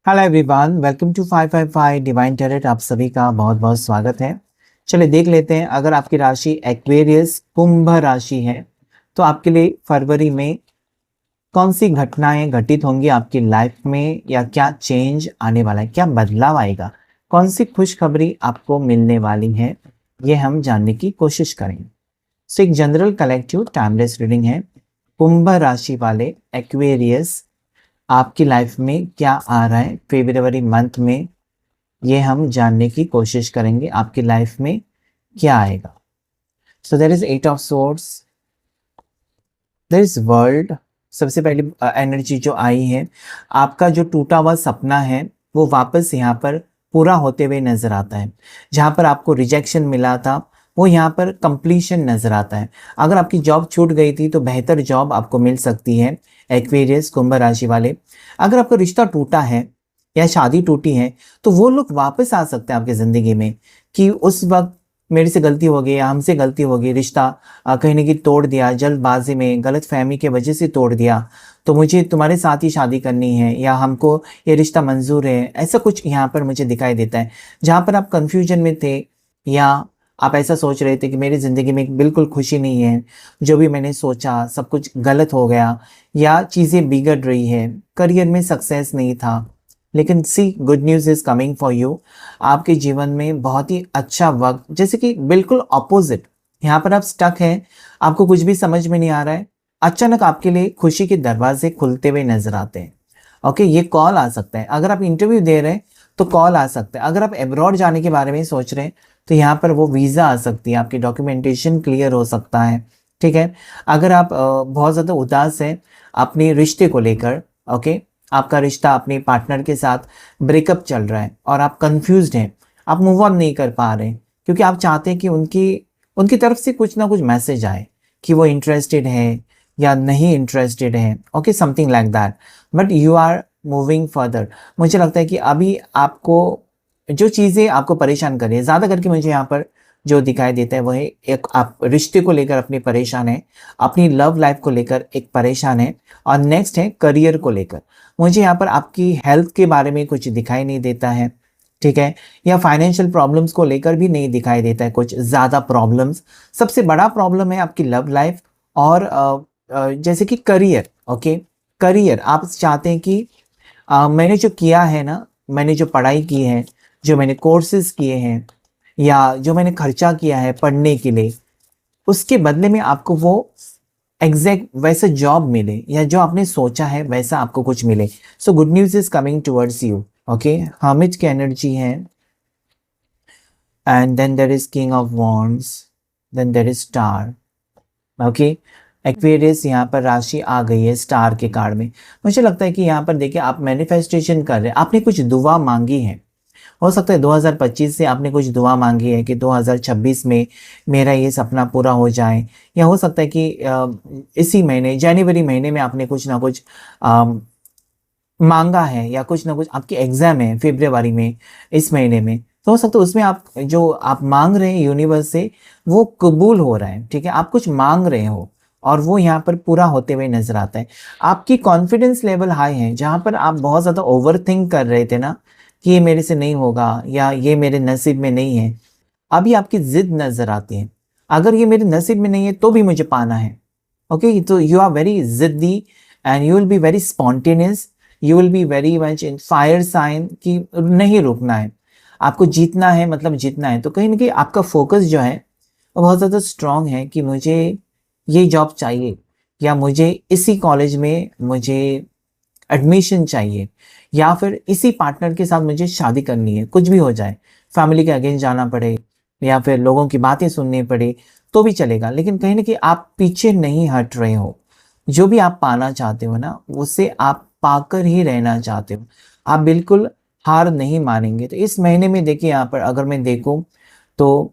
Hello everyone, welcome to 555 divine tarot. आप सभी का बहुत बहुत स्वागत है। चलिए देख लेते हैं, अगर आपकी राशि एक्वेरियस कुंभ राशि है तो आपके लिए फरवरी में कौन सी घटनाएं घटित होंगी आपकी लाइफ में, या क्या चेंज आने वाला है, क्या बदलाव आएगा, कौन सी खुशखबरी आपको मिलने वाली है, ये हम जानने की कोशिश करेंगे। सो एक जनरल कलेक्टिव टाइमलेस रीडिंग है। कुंभ राशि वाले एक्वेरियस, आपकी लाइफ में क्या आ रहा है फरवरी मंथ में, ये हम जानने की कोशिश करेंगे। आपकी लाइफ में क्या आएगा। So there is 8 of swords, there is world. सबसे पहली एनर्जी जो आई है, आपका जो टूटा हुआ सपना है वो वापस यहाँ पर पूरा होते हुए नजर आता है। जहाँ पर आपको रिजेक्शन मिला था वो यहाँ पर कंप्लीशन नजर आता है। अगर आपकी जॉब छूट गई थी तो बेहतर जॉब आपको मिल सकती है एक्वेरियस कुंभ राशि वाले। अगर आपका रिश्ता टूटा है या शादी टूटी है तो वो लोग वापस आ सकते हैं आपकी ज़िंदगी में, कि उस वक्त मेरे से गलती हो गई या हमसे गलती हो गई, रिश्ता कहीं ना कहीं तोड़ दिया, जल्दबाजी में गलत फहमी के वजह से तोड़ दिया, तो मुझे तुम्हारे साथ ही शादी करनी है या हमको ये रिश्ता मंजूर है, ऐसा कुछ यहाँ पर मुझे दिखाई देता है। जहाँ पर आप कंफ्यूजन में थे या आप ऐसा सोच रहे थे कि मेरी ज़िंदगी में बिल्कुल खुशी नहीं है, जो भी मैंने सोचा सब कुछ गलत हो गया या चीज़ें बिगड़ रही है, करियर में सक्सेस नहीं था, लेकिन see good news is coming for you. आपके जीवन में बहुत ही अच्छा वक्त, जैसे कि बिल्कुल ऑपोजिट, यहाँ पर आप स्टक हैं, आपको कुछ भी समझ में नहीं आ रहा है, अचानक आपके लिए खुशी के दरवाजे खुलते हुए नजर आते हैं। ओके, ये कॉल आ सकता है। अगर आप इंटरव्यू दे रहे हैं तो कॉल आ सकता है। अगर आप अब्रॉड जाने के बारे में सोच रहे हैं तो यहाँ पर वो वीज़ा आ सकती है, आपकी डॉक्यूमेंटेशन क्लियर हो सकता है। ठीक है। अगर आप बहुत ज़्यादा उदास हैं अपने रिश्ते को लेकर, ओके, आपका रिश्ता अपने पार्टनर के साथ ब्रेकअप चल रहा है और आप कंफ्यूज्ड हैं, आप मूव ऑन नहीं कर पा रहे हैं, क्योंकि आप चाहते हैं कि उनकी उनकी तरफ से कुछ ना कुछ मैसेज आए कि वो इंटरेस्टेड है या नहीं इंटरेस्टेड है, okay, something like that, but you are moving further. मुझे लगता है कि अभी आपको जो चीज़ें आपको परेशान कर रही है, ज़्यादा करके मुझे यहाँ पर जो दिखाई देता है वो है, एक आप रिश्ते को लेकर अपनी परेशान है, अपनी लव लाइफ को लेकर एक परेशान है, और नेक्स्ट है करियर को लेकर। मुझे यहाँ पर आपकी हेल्थ के बारे में कुछ दिखाई नहीं देता है, ठीक है, या फाइनेंशियल प्रॉब्लम्स को लेकर भी नहीं दिखाई देता है कुछ ज़्यादा प्रॉब्लम्स। सबसे बड़ा प्रॉब्लम है आपकी लव लाइफ और जैसे कि करियर। ओके, करियर आप चाहते हैं कि मैंने जो किया है ना, मैंने जो पढ़ाई की है, जो मैंने कोर्सेज किए हैं या जो मैंने खर्चा किया है पढ़ने के लिए, उसके बदले में आपको वो एग्जैक्ट वैसा जॉब मिले या जो आपने सोचा है वैसा आपको कुछ मिले। So good news is coming towards you. Okay, hermit की एनर्जी है, and then there is king of wands, then there is star. Okay, Aquarius यहाँ पर राशि आ गई है स्टार के कार्ड में। मुझे लगता है कि यहाँ पर देखिए आप मैनिफेस्टेशन कर रहे हैं, आपने कुछ दुआ मांगी है। हो सकता है 2025 से आपने कुछ दुआ मांगी है कि 2026 में मेरा ये सपना पूरा हो जाए, या हो सकता है कि इसी महीने जनवरी महीने में आपने कुछ ना कुछ मांगा है, या कुछ ना कुछ आपकी एग्जाम है फरवरी में, इस महीने में, तो हो सकता है उसमें आप जो आप मांग रहे हैं यूनिवर्स से वो कबूल हो रहा है। ठीक है, आप कुछ मांग रहे हो और वो यहाँ पर पूरा होते हुए नजर आता है। आपकी कॉन्फिडेंस लेवल हाई है, जहाँ पर आप बहुत ज़्यादा ओवर थिंक कर रहे थे ना कि ये मेरे से नहीं होगा या ये मेरे नसीब में नहीं है, अभी आपकी जिद नजर आती है, अगर ये मेरे नसीब में नहीं है तो भी मुझे पाना है। ओके, तो यू आर वेरी जिद्दी and you will be very spontaneous, you will be very much in fire sign कि नहीं रुकना है, आपको जीतना है, मतलब जीतना है। तो कहीं ना कहीं आपका फोकस जो है वो बहुत ज़्यादा स्ट्रांग है कि मुझे ये जॉब चाहिए, या मुझे इसी कॉलेज में मुझे एडमिशन चाहिए, या फिर इसी पार्टनर के साथ मुझे शादी करनी है, कुछ भी हो जाए, फैमिली के अगेंस्ट जाना पड़े या फिर लोगों की बातें सुननी पड़े तो भी चलेगा, लेकिन कहीं ना कहीं आप पीछे नहीं हट रहे हो। जो भी आप पाना चाहते हो ना, उससे आप पाकर ही रहना चाहते हो, आप बिल्कुल हार नहीं मानेंगे। तो इस महीने में देखिए, यहाँ पर अगर मैं देखूं तो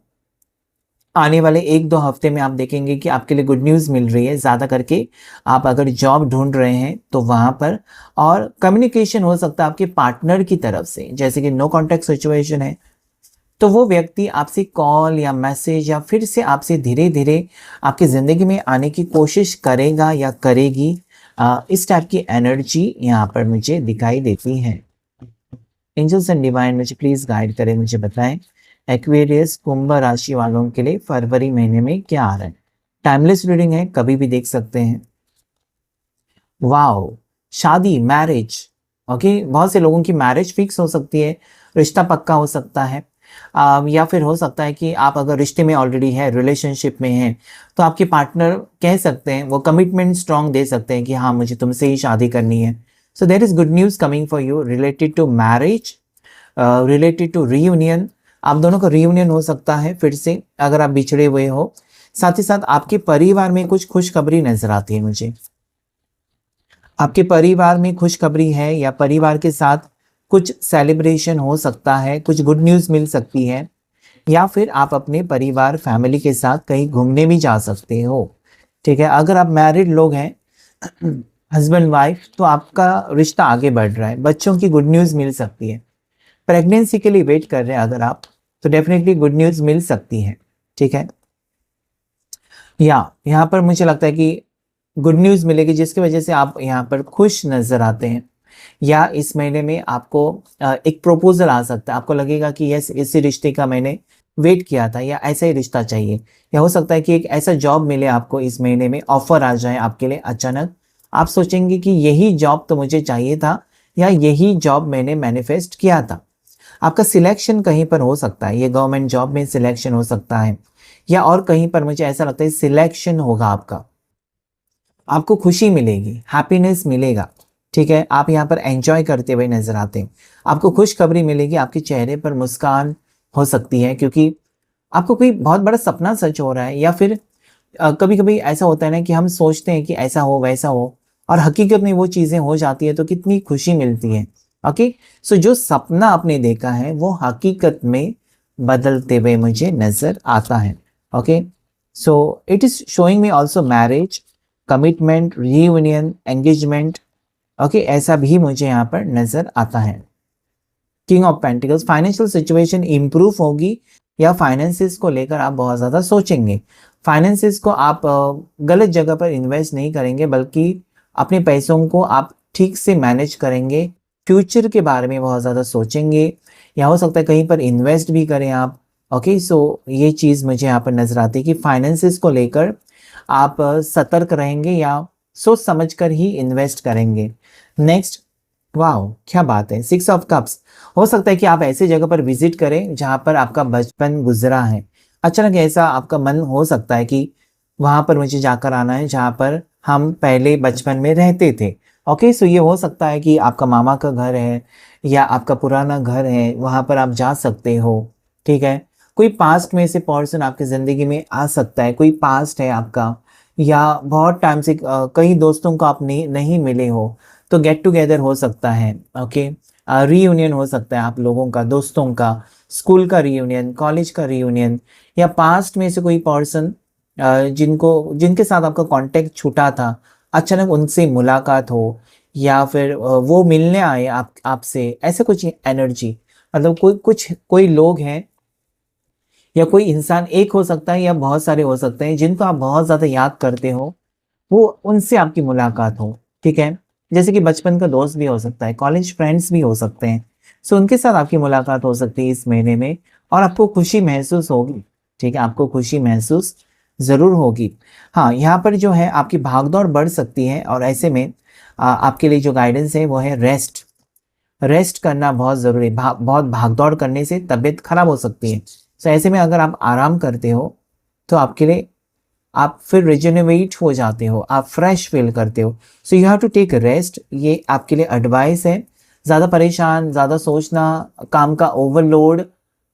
आने वाले 1-2 हफ्ते में आप देखेंगे कि आपके लिए गुड न्यूज़ मिल रही है। ज़्यादा करके आप अगर जॉब ढूंढ रहे हैं तो वहाँ पर, और कम्युनिकेशन हो सकता है आपके पार्टनर की तरफ से, जैसे कि नो कॉन्टैक्ट सिचुएशन है तो वो व्यक्ति आपसे कॉल या मैसेज या फिर से आपसे धीरे धीरे आपकी ज़िंदगी में आने की कोशिश करेगा या करेगी। इस टाइप की एनर्जी यहाँ पर मुझे दिखाई देती है। एंजल्स एंड डिवाइन मुझे प्लीज गाइड करें, मुझे बताएं एक्वेरियस कुंभ राशि वालों के लिए फरवरी महीने में क्या आ रहा है। टाइमलेस रीडिंग है, कभी भी देख सकते हैं। वाओ, शादी, मैरिज। ओके, बहुत से लोगों की मैरिज फिक्स हो सकती है, रिश्ता पक्का हो सकता है। या फिर हो सकता है कि आप अगर रिश्ते में ऑलरेडी है, रिलेशनशिप में हैं, तो आपके पार्टनर कह सकते हैं, वो कमिटमेंट स्ट्रांग दे सकते हैं कि हाँ मुझे तुमसे ही शादी करनी है। So there is good news coming for you related to marriage, related to reunion. आप दोनों का रीयूनियन हो सकता है फिर से, अगर आप बिछड़े हुए हो। साथ ही साथ आपके परिवार में कुछ खुशखबरी नजर आती है मुझे। आपके परिवार में खुशखबरी है या परिवार के साथ कुछ सेलिब्रेशन हो सकता है, कुछ गुड न्यूज़ मिल सकती है, या फिर आप अपने परिवार फैमिली के साथ कहीं घूमने भी जा सकते हो। ठीक है, अगर आप मैरिड लोग हैं हस्बैंड वाइफ, तो आपका रिश्ता आगे बढ़ रहा है, बच्चों की गुड न्यूज़ मिल सकती है। प्रेगनेंसी के लिए वेट कर रहे हैं अगर आप, तो डेफिनेटली गुड न्यूज़ मिल सकती है। ठीक है, या यहाँ पर मुझे लगता है कि गुड न्यूज़ मिलेगी जिसकी वजह से आप यहाँ पर खुश नज़र आते हैं। या इस महीने में आपको एक प्रपोजल आ सकता है, आपको लगेगा कि यस इसी रिश्ते का मैंने वेट किया था, या ऐसा ही रिश्ता चाहिए। या हो सकता है कि एक ऐसा जॉब मिले आपको इस महीने में, ऑफर आ जाए आपके लिए अचानक। आप सोचेंगे कि यही जॉब तो मुझे चाहिए था, या यही जॉब मैंने मैनिफेस्ट किया था। आपका सिलेक्शन कहीं पर हो सकता है, ये गवर्नमेंट जॉब में सिलेक्शन हो सकता है, या और कहीं पर मुझे ऐसा लगता है सिलेक्शन होगा आपका। आपको खुशी मिलेगी, हैप्पीनेस मिलेगा। ठीक है, आप यहाँ पर एंजॉय करते हुए नजर आते हैं। आपको खुशखबरी मिलेगी, आपके चेहरे पर मुस्कान हो सकती है, क्योंकि आपको कोई बहुत बड़ा सपना सच हो रहा है। या फिर कभी कभी ऐसा होता है ना कि हम सोचते हैं कि ऐसा हो वैसा हो, और हकीकत में वो चीज़ें हो जाती है, तो कितनी खुशी मिलती है। ओके, सो जो सपना आपने देखा है वो हकीकत में बदलते हुए मुझे नजर आता है। Okay, so it is showing me also marriage, commitment, reunion, engagement. Okay, ऐसा भी मुझे यहाँ पर नजर आता है। King of pentacles, financial situation improve होगी, या फाइनेंसिस को लेकर आप बहुत ज़्यादा सोचेंगे। फाइनेंसिस को आप गलत जगह पर इन्वेस्ट नहीं करेंगे, बल्कि अपने पैसों को आप ठीक से मैनेज करेंगे। फ्यूचर के बारे में बहुत ज़्यादा सोचेंगे, या हो सकता है कहीं पर इन्वेस्ट भी करें आप। ओके, सो ये चीज़ मुझे यहाँ पर नजर आती है कि फाइनेंसिस को लेकर आप सतर्क रहेंगे, या सोच समझकर ही इन्वेस्ट करेंगे। नेक्स्ट, वाह क्या बात है, 6 ऑफ कप्स। हो सकता है कि आप ऐसी जगह पर विजिट करें जहां पर आपका बचपन गुजरा है। अचानक ऐसा आपका मन हो सकता है कि वहां पर मुझे जाकर आना है जहां पर हम पहले बचपन में रहते थे। ओके, सो ये हो सकता है कि आपका मामा का घर है, या आपका पुराना घर है, वहां पर आप जा सकते हो। ठीक है, कोई पास्ट में से पर्सन आपकी ज़िंदगी में आ सकता है, कोई पास्ट है आपका, या बहुत टाइम से कई दोस्तों को आप नहीं मिले हो, तो गेट टुगेदर हो सकता है। ओके, रीयूनियन हो सकता है आप लोगों का, दोस्तों का, स्कूल का रीयूनियन, कॉलेज का रीयूनियन, या पास्ट में से कोई पर्सन जिनके साथ आपका कांटेक्ट छूटा था, अचानक उनसे मुलाकात हो, या फिर वो मिलने आए आपसे, ऐसे कुछ एनर्जी। मतलब कोई लोग हैं, या कोई इंसान, एक हो सकता है या बहुत सारे हो सकते हैं, जिनको आप बहुत ज़्यादा याद करते हो, वो उनसे आपकी मुलाकात हो। ठीक है, जैसे कि बचपन का दोस्त भी हो सकता है, कॉलेज फ्रेंड्स भी हो सकते हैं। सो उनके साथ आपकी मुलाकात हो सकती है इस महीने में, और आपको खुशी महसूस होगी। ठीक है, आपको खुशी महसूस ज़रूर होगी। हाँ, यहाँ पर जो है आपकी भागदौड़ बढ़ सकती है, और ऐसे में आपके लिए जो गाइडेंस है वो है रेस्ट। रेस्ट करना बहुत ज़रूरी है। बहुत भागदौड़ करने से तबीयत खराब हो सकती है। सो ऐसे में अगर आप आराम करते हो, तो आपके लिए, आप फिर रिजेनरेट हो जाते हो, आप फ्रेश फील करते हो। So you have to take rest, ये आपके लिए एडवाइस है। ज़्यादा परेशान, ज़्यादा सोचना, काम का ओवरलोड,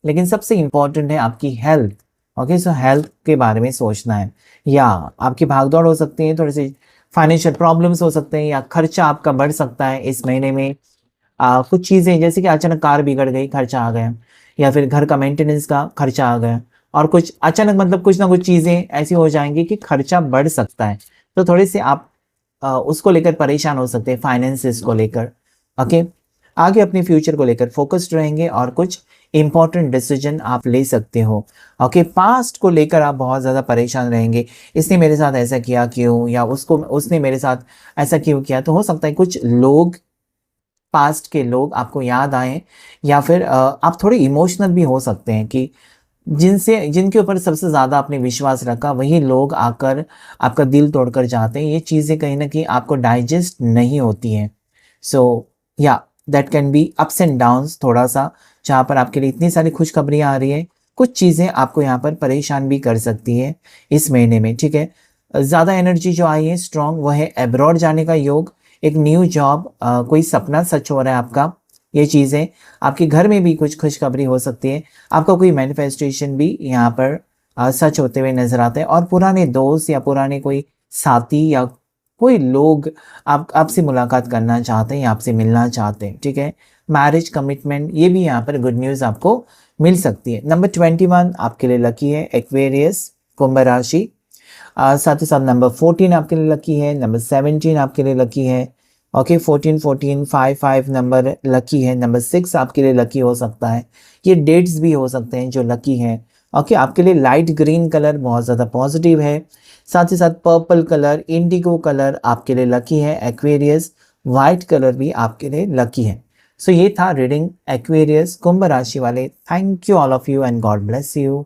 लेकिन सबसे इम्पॉर्टेंट है आपकी हेल्थ। ओके, सो हेल्थ के बारे में सोचना है। या आपकी भागदौड़ हो सकती है, थोड़ी सी फाइनेंशियल प्रॉब्लम्स हो सकते हैं, या खर्चा आपका बढ़ सकता है इस महीने में। कुछ चीज़ें जैसे कि अचानक कार बिगड़ गई, खर्चा आ गया, या फिर घर का मेंटेनेंस का खर्चा आ गया, और कुछ अचानक मतलब कुछ ना कुछ चीज़ें ऐसी हो जाएंगी कि खर्चा बढ़ सकता है। तो थोड़े से आप उसको लेकर परेशान हो सकते हैं, फाइनेंसिस को लेकर। ओके, आगे अपने फ्यूचर को लेकर फोकस्ड रहेंगे, और कुछ इंपॉर्टेंट डिसीजन आप ले सकते हो। ओके, पास्ट को लेकर आप बहुत ज़्यादा परेशान रहेंगे, इसने मेरे साथ ऐसा किया क्यों, या उसने मेरे साथ ऐसा क्यों किया। तो हो सकता है कुछ लोग पास्ट के लोग आपको याद आए, या फिर आप थोड़े इमोशनल भी हो सकते हैं कि जिनके ऊपर सबसे ज़्यादा आपने विश्वास रखा वही लोग आकर आपका दिल तोड़कर जाते हैं। ये चीज़ें कहीं न कहीं आपको डाइजेस्ट नहीं होती हैं। सो या that can be ups and downs थोड़ा-सा, जहाँ पर आपके लिए इतनी सारी खुशखबरियाँ आ रही हैं, कुछ चीज़ें आपको यहाँ पर परेशान भी कर सकती हैं इस महीने में, ठीक है? ज़्यादा एनर्जी जो आई है स्ट्रॉन्ग, वो है अब्रॉड जाने का योग, एक न्यू जॉब, कोई सपना सच हो रहा है आपका। ये चीज़ें आपके घर में भी कुछ खुशखबरी हो सकती है। आपका कोई मैनिफेस्टेशन भी यहाँ पर सच होते हुए नज़र आता है, और पुराने दोस्त या पुराने कोई साथी या कोई लोग आप आपसे मुलाकात करना चाहते हैं या आपसे मिलना चाहते हैं, ठीक है? मैरिज कमिटमेंट, ये भी यहाँ पर गुड न्यूज़ आपको मिल सकती है। नंबर 21 आपके लिए लकी है, एक्वेरियस, कुंभ राशि। साथ ही साथ नंबर 14 आपके लिए लकी है, नंबर 17 आपके लिए लकी है। ओके, 14 14 5 5 नंबर लकी है, नंबर 6 आपके लिए लकी हो सकता है। ये डेट्स भी हो सकते हैं जो लकी हैं। ओके, आपके लिए लाइट ग्रीन कलर बहुत ज़्यादा पॉजिटिव है। साथ ही साथ पर्पल कलर, इंडिगो कलर आपके लिए लकी है, एक्वेरियस। वाइट कलर भी आपके लिए लकी है। सो ये था रीडिंग एक्वेरियस कुंभ राशि वाले। Thank you all of you and God bless you.